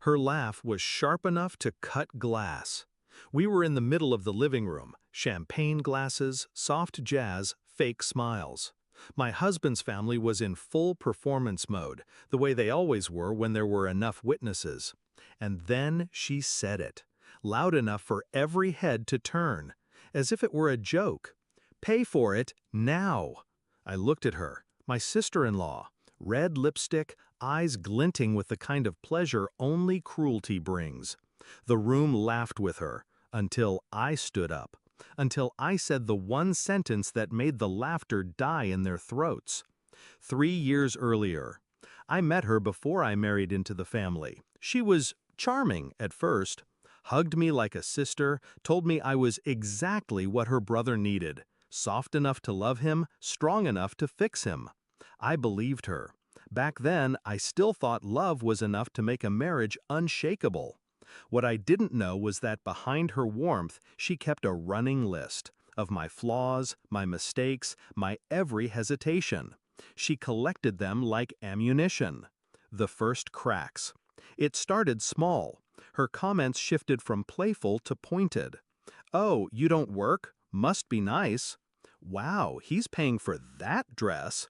Her laugh was sharp enough to cut glass. We were in the middle of the living room, champagne glasses, soft jazz, fake smiles. My husband's family was in full performance mode, the way they always were when there were enough witnesses. And then she said it, loud enough for every head to turn, as if it were a joke. "Pay for it, now." I looked at her, my sister-in-law, red lipstick, eyes glinting with the kind of pleasure only cruelty brings. The room laughed with her, until I stood up, until I said the one sentence that made the laughter die in their throats. 3 years earlier. I met her before I married into the family. She was charming at first, hugged me like a sister, told me I was exactly what her brother needed, soft enough to love him, strong enough to fix him. I believed her. Back then, I still thought love was enough to make a marriage unshakable. What I didn't know was that behind her warmth, she kept a running list of my flaws, my mistakes, my every hesitation. She collected them like ammunition. The first cracks. It started small. Her comments shifted from playful to pointed. "Oh, you don't work? Must be nice." "Wow, he's paying for that dress."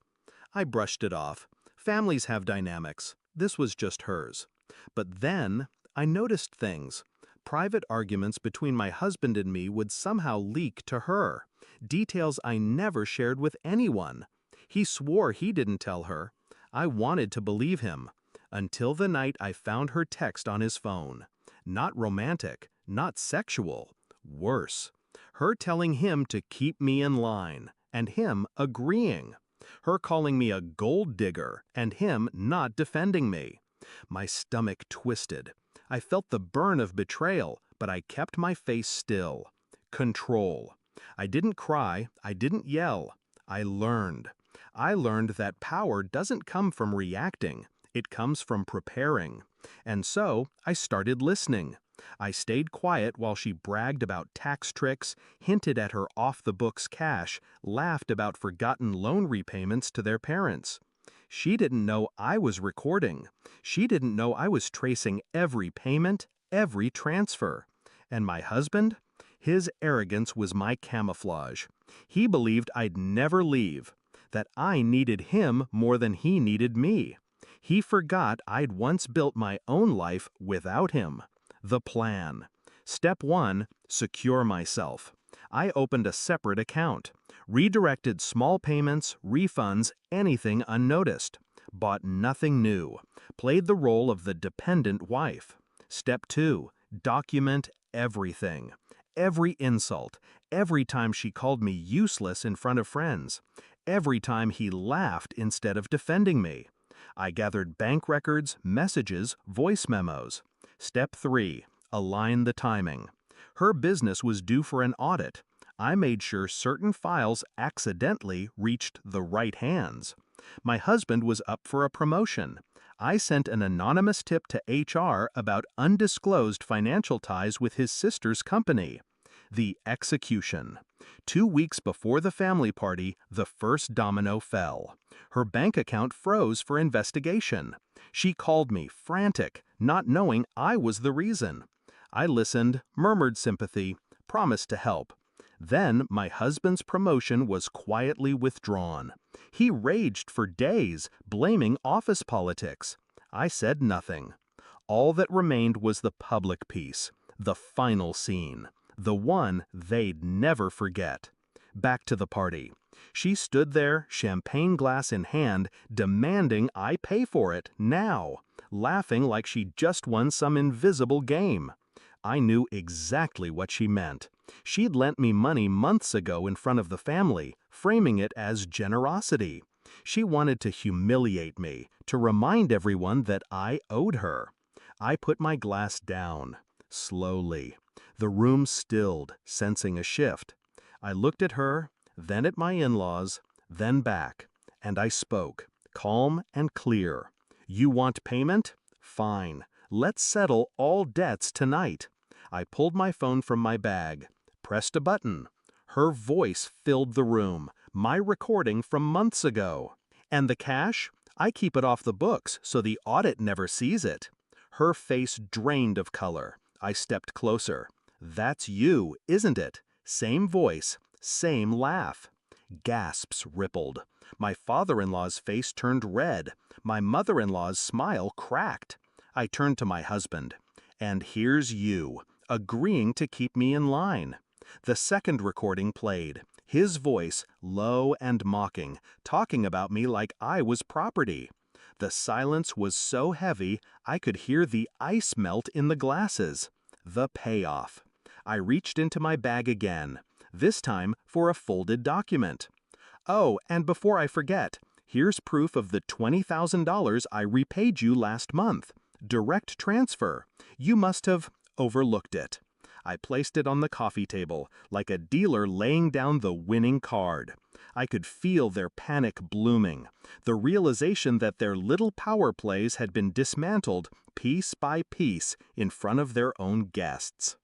I brushed it off. Families have dynamics. This was just hers. But then I noticed things. Private arguments between my husband and me would somehow leak to her. Details I never shared with anyone. He swore he didn't tell her. I wanted to believe him. Until the night I found her text on his phone. Not romantic, not sexual. Worse. Her telling him to keep me in line, and him agreeing. Her calling me a gold digger, and him not defending me. My stomach twisted. I felt the burn of betrayal, but I kept my face still. Control. I didn't cry, I didn't yell. I learned. I learned that power doesn't come from reacting, it comes from preparing. And so I started listening. I stayed quiet while she bragged about tax tricks, hinted at her off-the-books cash, laughed about forgotten loan repayments to their parents. She didn't know I was recording. She didn't know I was tracing every payment, every transfer. And my husband? His arrogance was my camouflage. He believed I'd never leave, that I needed him more than he needed me. He forgot I'd once built my own life without him. The plan. Step 1, secure myself. I opened a separate account, redirected small payments, refunds, anything unnoticed, bought nothing new, played the role of the dependent wife. Step 2, document everything. Every insult, every time she called me useless in front of friends, every time he laughed instead of defending me. I gathered bank records, messages, voice memos. Step 3, align the timing. Her business was due for an audit. I made sure certain files accidentally reached the right hands. My husband was up for a promotion. I sent an anonymous tip to HR about undisclosed financial ties with his sister's company. The execution. 2 weeks before the family party, the first domino fell. Her bank account froze for investigation. She called me, frantic, not knowing I was the reason. I listened, murmured sympathy, promised to help. Then my husband's promotion was quietly withdrawn. He raged for days, blaming office politics. I said nothing. All that remained was the public piece, the final scene, the one they'd never forget. Back to the party. She stood there, champagne glass in hand, demanding I pay for it, now, laughing like she'd just won some invisible game. I knew exactly what she meant. She'd lent me money months ago in front of the family, framing it as generosity. She wanted to humiliate me, to remind everyone that I owed her. I put my glass down, slowly. The room stilled, sensing a shift. I looked at her, then at my in-laws, then back, and I spoke, calm and clear. "You want payment? Fine. Let's settle all debts tonight." I pulled my phone from my bag, pressed a button. Her voice filled the room, my recording from months ago. "And the cash? I keep it off the books so the audit never sees it." Her face drained of color. I stepped closer. "That's you, isn't it? Same voice, same laugh." Gasps rippled. My father-in-law's face turned red. My mother-in-law's smile cracked. I turned to my husband. "And here's you, agreeing to keep me in line." The second recording played. His voice, low and mocking, talking about me like I was property. The silence was so heavy I could hear the ice melt in the glasses. The payoff. I reached into my bag again, this time for a folded document. "Oh, and before I forget, here's proof of the $20,000 I repaid you last month. Direct transfer. You must have overlooked it." I placed it on the coffee table, like a dealer laying down the winning card. I could feel their panic blooming, the realization that their little power plays had been dismantled piece by piece in front of their own guests.